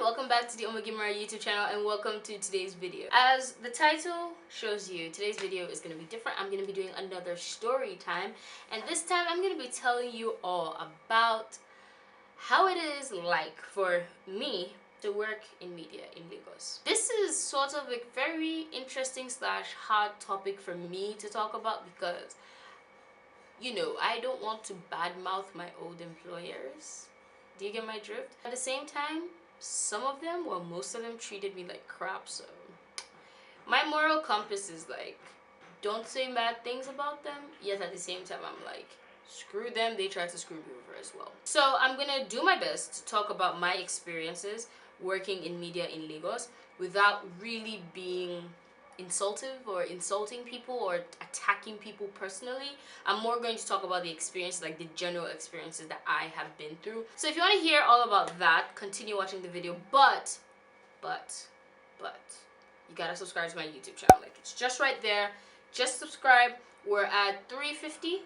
welcome back to the OmogeMuRa YouTube channel and welcome to today's video. As the title shows you, today's video is going to be different. I'm going to be doing another story time, and this time I'm going to be telling you all about how it is like for me to work in media in Lagos. This is sort of a very interesting slash hard topic for me to talk about because, you know, I don't want to badmouth my old employers. Do you get my drift? At the same time, some of them, well, most of them treated me like crap, so my moral compass is like, don't say bad things about them, yet at the same time I'm like, screw them, they tried to screw me over as well. So I'm gonna do my best to talk about my experiences working in media in Lagos without really being insultive or insulting people or attacking people personally. I'm more going to talk about the experience, like the general experiences that I have been through. So if you want to hear all about that, continue watching the video, but you gotta subscribe to my YouTube channel. Like, it's just right there. Just subscribe. We're at 350.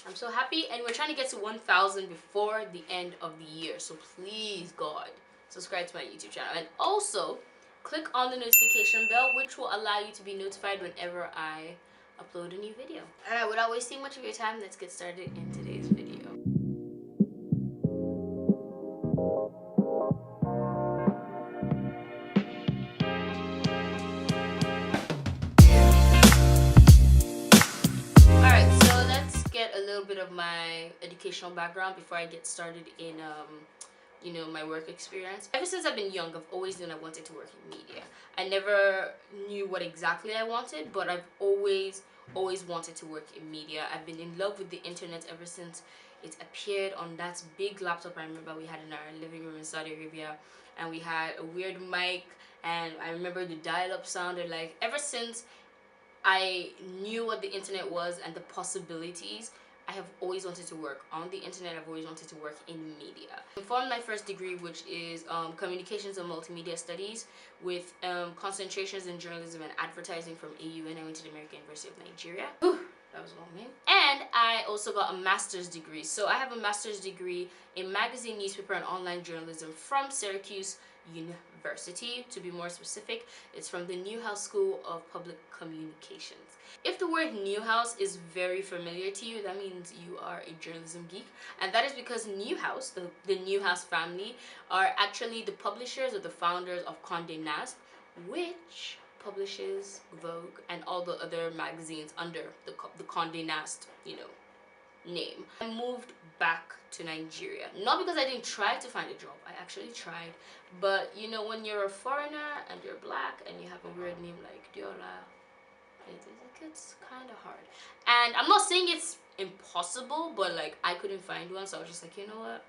I'm so happy, and we're trying to get to 1,000 before the end of the year. So please, God, subscribe to my YouTube channel, and also click on the notification bell, which will allow you to be notified whenever I upload a new video. Alright, without wasting much of your time, let's get started in today's video. Alright, so let's get a little bit of my educational background before I get started in you know, my work experience. Ever since I've been young, I've always known I wanted to work in media. I never knew what exactly I wanted, but I've always wanted to work in media. I've been in love with the internet ever since it appeared on that big laptop I remember we had in our living room in Saudi Arabia, and we had a weird mic, and I remember the dial-up sounded like. Ever since I knew what the internet was and the possibilities, I have always wanted to work on the internet. I've always wanted to work in media. I formed my first degree, which is communications and multimedia studies, with concentrations in journalism and advertising from AU, and I went to the American University of Nigeria. Whew, that was a long name. And I also got a master's degree. So I have a master's degree in magazine, newspaper, and online journalism from Syracuse University. To be more specific, it's from the Newhouse School of Public Communications. If the word Newhouse is very familiar to you, that means you are a journalism geek, and that is because Newhouse, the Newhouse family, are actually the publishers or the founders of Condé Nast, which publishes Vogue and all the other magazines under the Condé Nast, you know, name. I moved back to Nigeria, not because I didn't try to find a job. I actually tried, but you know, when you're a foreigner and you're black and you have a weird name like Deola, it's kind of hard. And I'm not saying it's impossible, but like, I couldn't find one, so I was just like, you know what,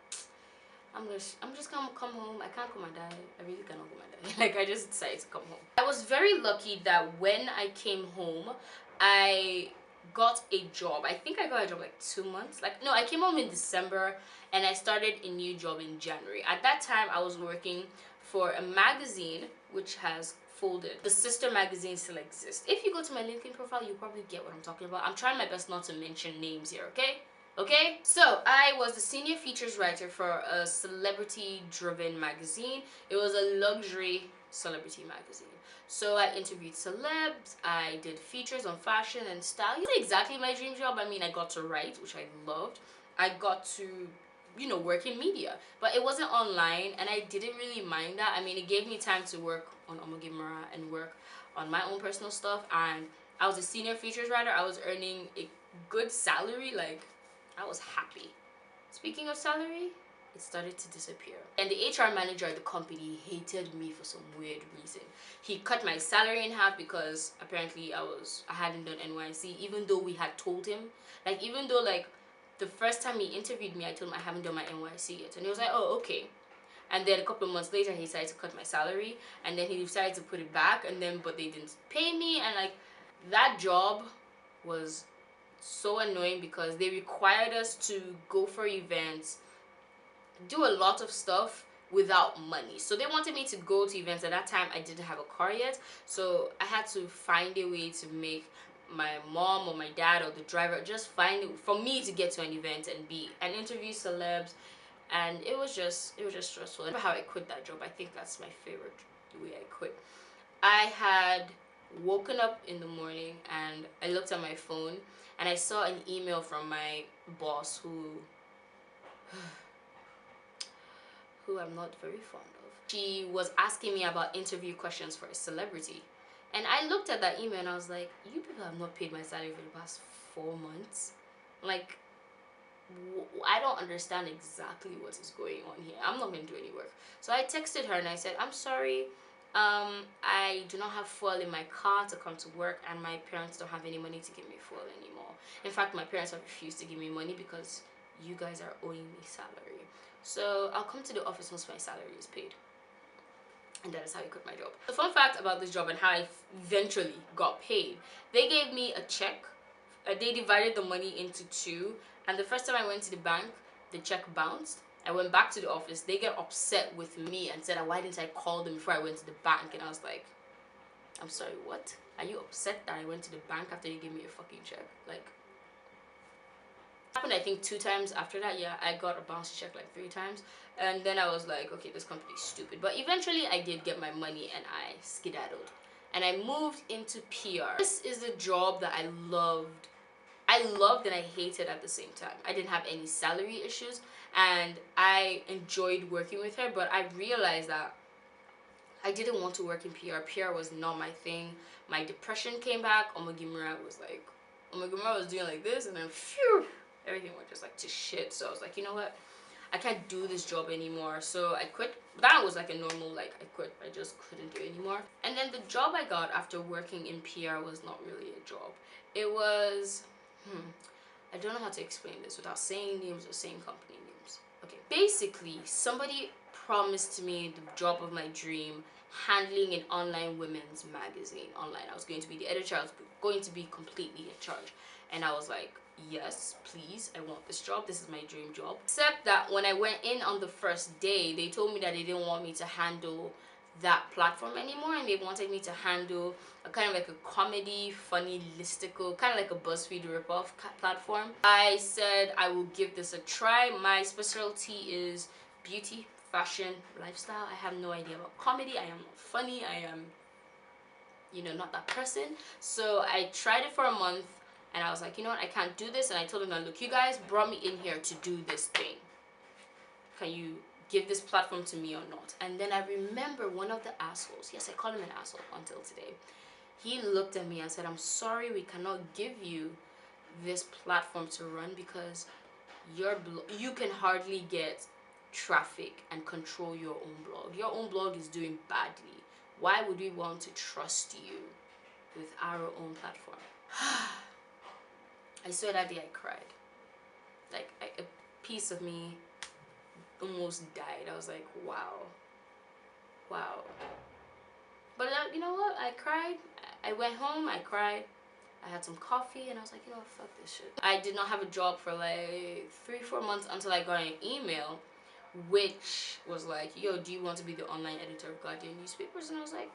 I'm just gonna come home. I can't come and die. I really cannot come and die. Like, I just decided to come home. I was very lucky that when I came home, I got a job. I think I got a job like 2 months. Like, no, I came home in December and I started a new job in January. At that time, I was working for a magazine which has folded. The sister magazine still exists. If you go to my LinkedIn profile, you probably get what I'm talking about. I'm trying my best not to mention names here, okay? So I was the senior features writer for a celebrity-driven magazine. It was a luxury celebrity magazine. So I interviewed celebs, I did features on fashion and style. It's exactly my dream job. I mean, I got to write, which I loved. I got to, you know, work in media, but it wasn't online, and I didn't really mind that. I mean, it gave me time to work on OmogeMuRa and work on my own personal stuff, and I was a senior features writer. I was earning a good salary. Like, I was happy. Speaking of salary, it started to disappear, and the HR manager at the company hated me for some weird reason. He cut my salary in half because apparently I hadn't done NYC, even though we had told him, like, even though, like, the first time he interviewed me, I told him I haven't done my NYC yet, and he was like, oh, okay. And then a couple of months later, he decided to cut my salary, and then he decided to put it back, and then, but they didn't pay me, and like, that job was so annoying because they required us to go for events, do a lot of stuff without money. So they wanted me to go to events. At that time, I didn't have a car yet, so I had to find a way to make my mom or my dad or the driver just find it for me to get to an event and interview celebs, and it was just stressful. I remember how I quit that job. I think that's my favorite way I quit. I had woken up in the morning and I looked at my phone and I saw an email from my boss who I'm not very fond of. She was asking me about interview questions for a celebrity. And I looked at that email and I was like, you people have not paid my salary for the past 4 months. Like, I don't understand exactly what is going on here. I'm not going to do any work. So I texted her and I said, I'm sorry. I do not have fuel in my car to come to work, and my parents don't have any money to give me fuel anymore. In fact, my parents have refused to give me money because you guys are owing me salary. So I'll come to the office once my salary is paid. And that is how I quit my job. The fun fact about this job and how I eventually got paid, they gave me a check. They divided the money into two, and the first time I went to the bank, the check bounced. I went back to the office. They got upset with me and said, why didn't I call them before I went to the bank? And I was like, I'm sorry, what? Are you upset that I went to the bank after you gave me a fucking check? Like, it happened I think 2 times after that. Yeah, I got a bounce check like 3 times, and then I was like, okay, this company's stupid. But eventually I did get my money and I skedaddled and I moved into PR. This is a job that I loved and I hated at the same time. I didn't have any salary issues and I enjoyed working with her, but I realized that I didn't want to work in PR. PR was not my thing. My depression came back. OmogeMuRa was doing like this, and then phew, everything went just like to shit. So I was like, you know what? I can't do this job anymore. So I quit. That was like a normal, like, I quit. I just couldn't do it anymore. And then the job I got after working in PR was not really a job. It was, I don't know how to explain this without saying names or saying company names. Okay, basically, somebody promised me the job of my dream, handling an online women's magazine online. I was going to be the editor. I was going to be completely in charge. And I was like, yes, please, I want this job. This is my dream job. Except that when I went in on the first day, they told me that they didn't want me to handle that platform anymore, and they wanted me to handle a kind of like a comedy, funny, listicle, kind of like a BuzzFeed ripoff platform. I said I will give this a try. My specialty is beauty, fashion, lifestyle. I have no idea about comedy. I am not funny. I am, not that person. So I tried it for a month and I was like, you know what, I can't do this. And I told them that, look, you guys brought me in here to do this thing. Can you give this platform to me or not? And then I remember one of the assholes, yes, I call him an asshole until today, he looked at me and said, I'm sorry, we cannot give you this platform to run because you can hardly get traffic and control your own blog. Your own blog is doing badly. Why would we want to trust you with our own platform? I swear that day I cried. Like, a piece of me almost died. I was like, wow. But you know what? I cried. I went home, I cried. I had some coffee and I was like, you know what, fuck this shit. I did not have a job for like 3-4 months until I got an email which was like, yo, do you want to be the online editor of Guardian newspapers? And I was like,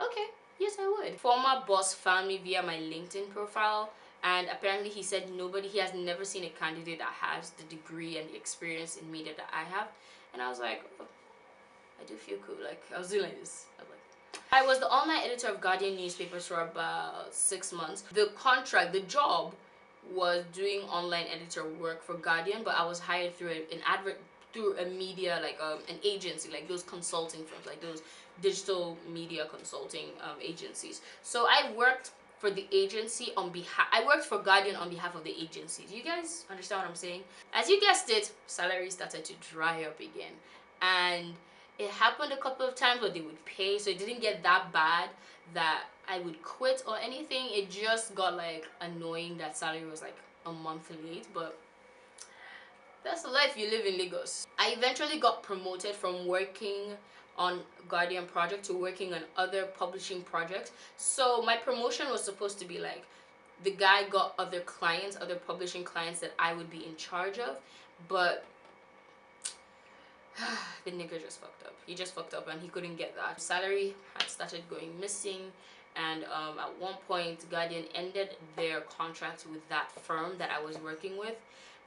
okay, yes I would. Former boss found me via my LinkedIn profile, and apparently he said he has never seen a candidate that has the degree and the experience in media that I have. And I was like, oh, I do feel cool. Like, I was doing like this. I was the online editor of Guardian newspapers for about 6 months. The job was doing online editor work for Guardian, but I was hired through through a media, like an agency, like those consulting firms, like those digital media consulting agencies. So I worked for the agency I worked for Guardian on behalf of the agency. Do you guys understand what I'm saying? As you guessed it, salary started to dry up again. And it happened a couple of times where they would pay, so it didn't get that bad that I would quit or anything. It just got like annoying that salary was like a month late, but that's the life you live in Lagos. I eventually got promoted from working on Guardian project to working on other publishing projects. So my promotion was supposed to be like, the guy got other clients, other publishing clients that I would be in charge of, but the nigga just fucked up. He just fucked up and he couldn't get that. Salary had started going missing, and at one point Guardian ended their contract with that firm that I was working with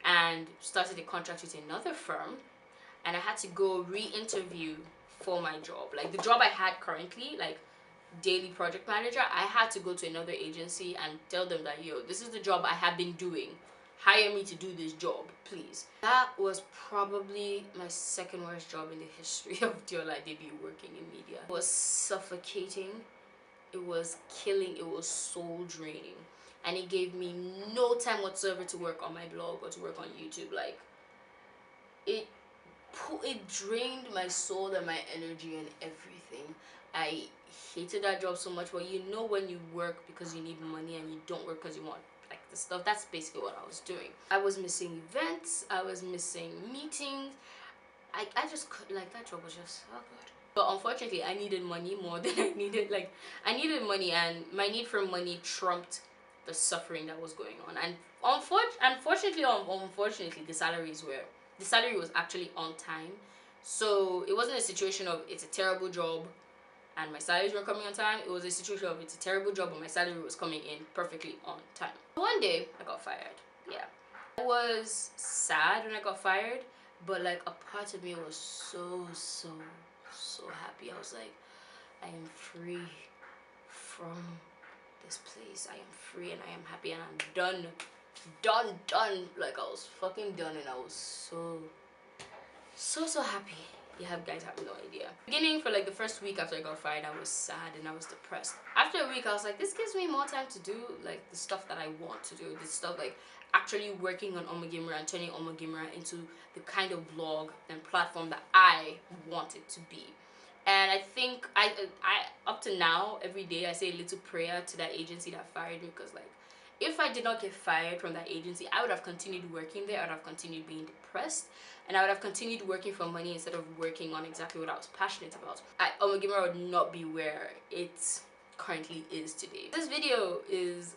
and started a contract with another firm, and I had to go re-interview for my job. Like the job I had currently, like daily project manager, I had to go to another agency and tell them that, yo, this is the job I have been doing, hire me to do this job, please. That was probably my second worst job in the history of Deola Adebiyi working in media. It was suffocating, it was killing, it was soul draining, and it gave me no time whatsoever to work on my blog or to work on YouTube. Like it drained my soul and my energy and everything. I hated that job so much. But you know, when you work because you need money and you don't work because you want like the stuff, that's basically what I was doing. I was missing events, I was missing meetings. I just could, like, that job was just so good. But unfortunately, I needed money more than I needed, like, I needed money, and my need for money trumped the suffering that was going on. And unfortunately, the salary was actually on time. So it wasn't a situation of it's a terrible job and my salaries were coming on time. It was a situation of it's a terrible job but my salary was coming in perfectly on time. One day I got fired. Yeah, I was sad when I got fired, but like a part of me was so happy. I was like, I am free from this place. I am free and I am happy and I'm done. Like, I was fucking done, and I was so happy. You guys have no idea. Beginning, for like the first week after I got fired, I was sad and I was depressed. After a week, I was like, this gives me more time to do like the stuff that I want to do. This stuff like actually working on OmogeMuRa and turning OmogeMuRa into the kind of blog and platform that I want it to be. And I think I up to now, every day I say a little prayer to that agency that fired me, because like, if I did not get fired from that agency, I would have continued working there. I would have continued being depressed, and I would have continued working for money instead of working on exactly what I was passionate about. OmogeMuRa would not be where it currently is today. This video is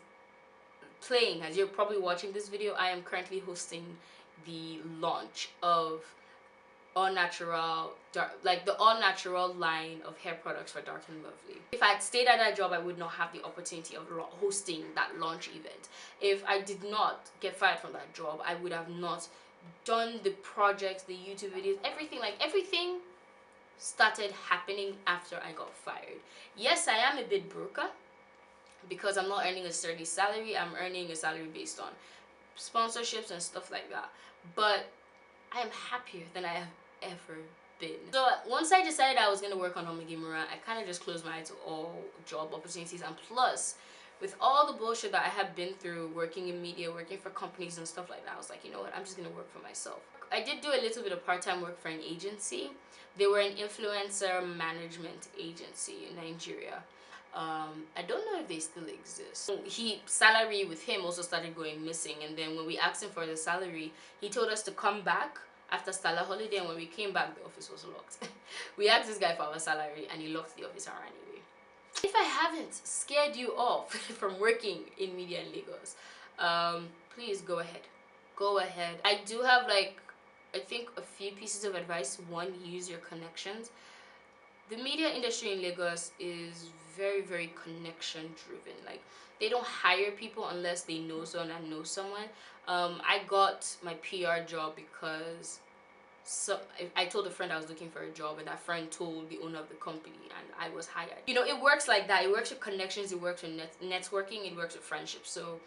playing as you're probably watching this video. I am currently hosting the launch of all natural the all natural line of hair products for Dark and Lovely. If I had stayed at that job, I would not have the opportunity of hosting that launch event. If I did not get fired from that job, I would have not done the projects, the YouTube videos, everything started happening after I got fired. Yes, I am a bit broke because I'm not earning a steady salary. I'm earning a salary based on sponsorships and stuff like that, but I am happier than I have ever been. So once I decided I was going to work on OmogeMuRa, I kind of just closed my eye to all job opportunities. And plus, with all the bullshit that I have been through working in media, working for companies and stuff like that, I was like, you know what, I'm just going to work for myself. I did do a little bit of part-time work for an agency. They were an influencer management agency in Nigeria. I don't know if they still exist. Salary with him also started going missing, and then when we asked him for the salary, he told us to come back after Stella holiday, and when we came back, the office was locked. We asked this guy for our salary and he locked the office and ran away. If I haven't scared you off from working in media in Lagos, please go ahead. I do have like, I think, a few pieces of advice. One, use your connections. The media industry in Lagos is very connection driven. Like, they don't hire people unless they know someone and know someone. I got my PR job because I told a friend I was looking for a job, and that friend told the owner of the company, and I was hired. You know, it works like that. It works with connections, it works with networking, it works with friendships. So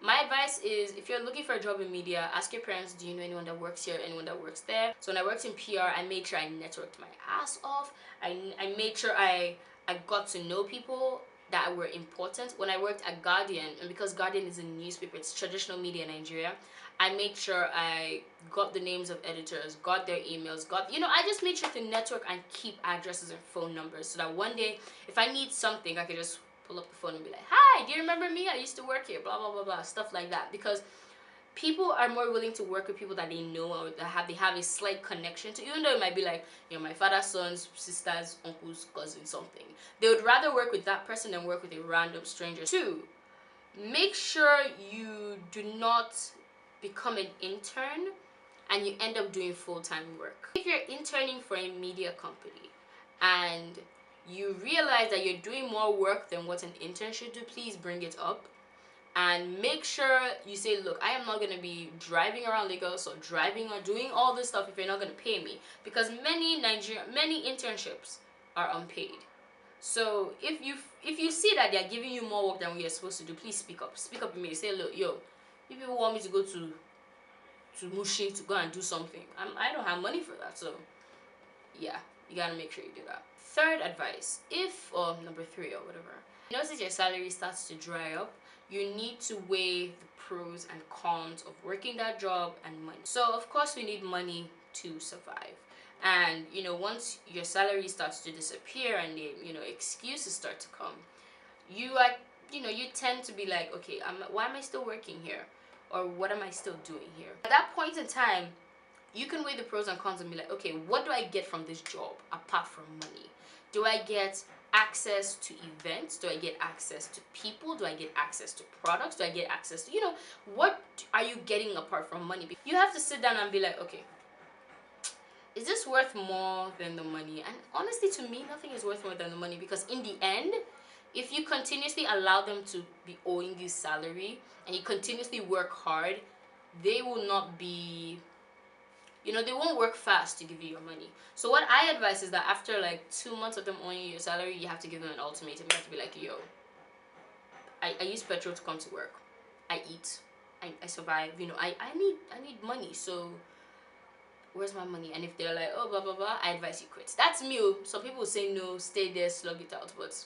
my advice is, if you're looking for a job in media, ask your parents, do you know anyone that works here, anyone that works there? So when I worked in PR, I made sure I networked my ass off. I made sure I got to know people that were important. When I worked at Guardian, and because Guardian is a newspaper, it's traditional media in Nigeria, I made sure I got the names of editors, got their emails, I just made sure to network and keep addresses and phone numbers, so that one day, if I need something, I could just pull up the phone and be like, hi, do you remember me? I used to work here, blah, blah, blah, blah, stuff like that. Because people are more willing to work with people that they know or that they have a slight connection to, even though it might be like, you know, my father's son's sister's uncle's cousin, something. They would rather work with that person than work with a random stranger. 2, make sure you do not become an intern and you end up doing full-time work. If you're interning for a media company and you realize that you're doing more work than what an intern should do, please bring it up and make sure you say, look, I am not going to be driving around Lagos or driving or doing all this stuff if you're not going to pay me, because many internships are unpaid. So if you see that they're giving you more work than what you're supposed to do, please speak up immediately. Say, look, yo, if people want me to go to Mushi to go and do something, I don't have money for that. So yeah, you gotta make sure you do that. Third advice, or number 3 or whatever, notice your salary starts to dry up, you need to weigh the pros and cons of working that job and money. So of course we need money to survive, and once your salary starts to disappear and the excuses start to come, you tend to be like, okay, why am I still working here, or what am I still doing here? At that point in time, you can weigh the pros and cons and be like, okay, what do I get from this job apart from money? Do I get access to events? Do I get access to people? Do I get access to products? Do I get access to, what are you getting apart from money? You have to sit down and be like, okay, is this worth more than the money? And honestly, to me, nothing is worth more than the money, because in the end, if you continuously allow them to be owing you salary and you continuously work hard, they will not be, they won't work fast to give you your money. So what I advise is that after like 2 months of them owing you your salary, you have to give them an ultimatum. You have to be like, yo, I use petrol to come to work, I eat, I survive, I need money, so where's my money? And if they're like, oh, blah blah blah, I advise you quit. That's me. Some people say no, stay there, slug it out, but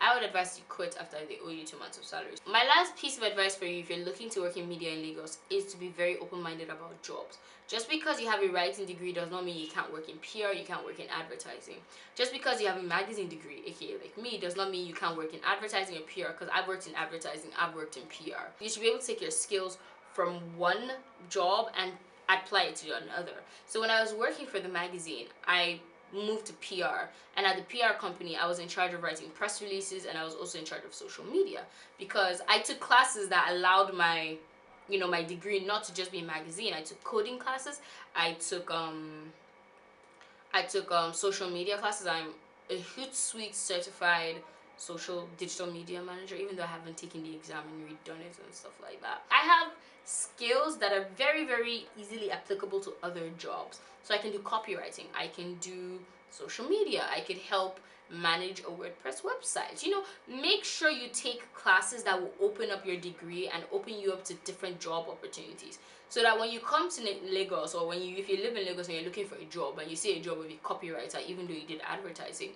I would advise you quit after they owe you 2 months of salary. My last piece of advice for you, if you're looking to work in media in Lagos, is to be very open-minded about jobs. Just because you have a writing degree does not mean you can't work in PR, you can't work in advertising. Just because you have a magazine degree, aka like me, does not mean you can't work in advertising or PR, because I've worked in advertising, I've worked in PR. You should be able to take your skills from one job and apply it to another. So when I was working for the magazine, I moved to PR, and at the PR company I was in charge of writing press releases, and I was also in charge of social media, because I took classes that allowed my my degree not to just be a magazine. I took coding classes, I took social media classes. I'm a Hootsuite certified social digital media manager, even though I haven't taken the exam and redone it and stuff like that. I have skills that are very, very easily applicable to other jobs. So I can do copywriting, I can do social media, I could help manage a WordPress website. Make sure you take classes that will open up your degree and open you up to different job opportunities, so that when you come to Lagos, or if you live in Lagos and you're looking for a job and you see a job with a copywriter, even though you did advertising,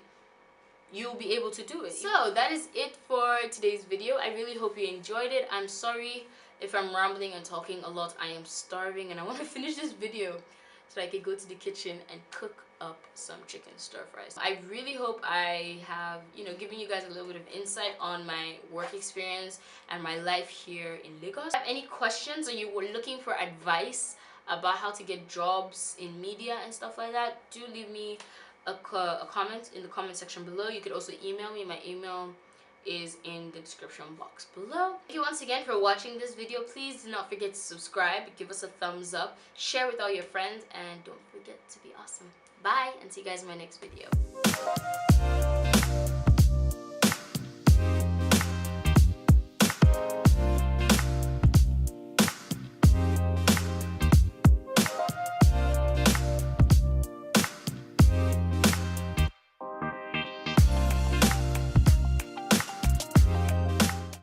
you'll be able to do it. So that is it for today's video. I really hope you enjoyed it. I'm sorry if I'm rambling and talking a lot. I am starving and I want to finish this video so I could go to the kitchen and cook up some chicken stir fries. I really hope I have given you guys a little bit of insight on my work experience and my life here in Lagos. If you have any questions or you were looking for advice about how to get jobs in media and stuff like that, do leave me a comment in the comment section below. You could also email me. My email is in the description box below. Thank you once again for watching this video. Please do not forget to subscribe, give us a thumbs up, share with all your friends, and don't forget to be awesome. Bye, and see you guys in my next video.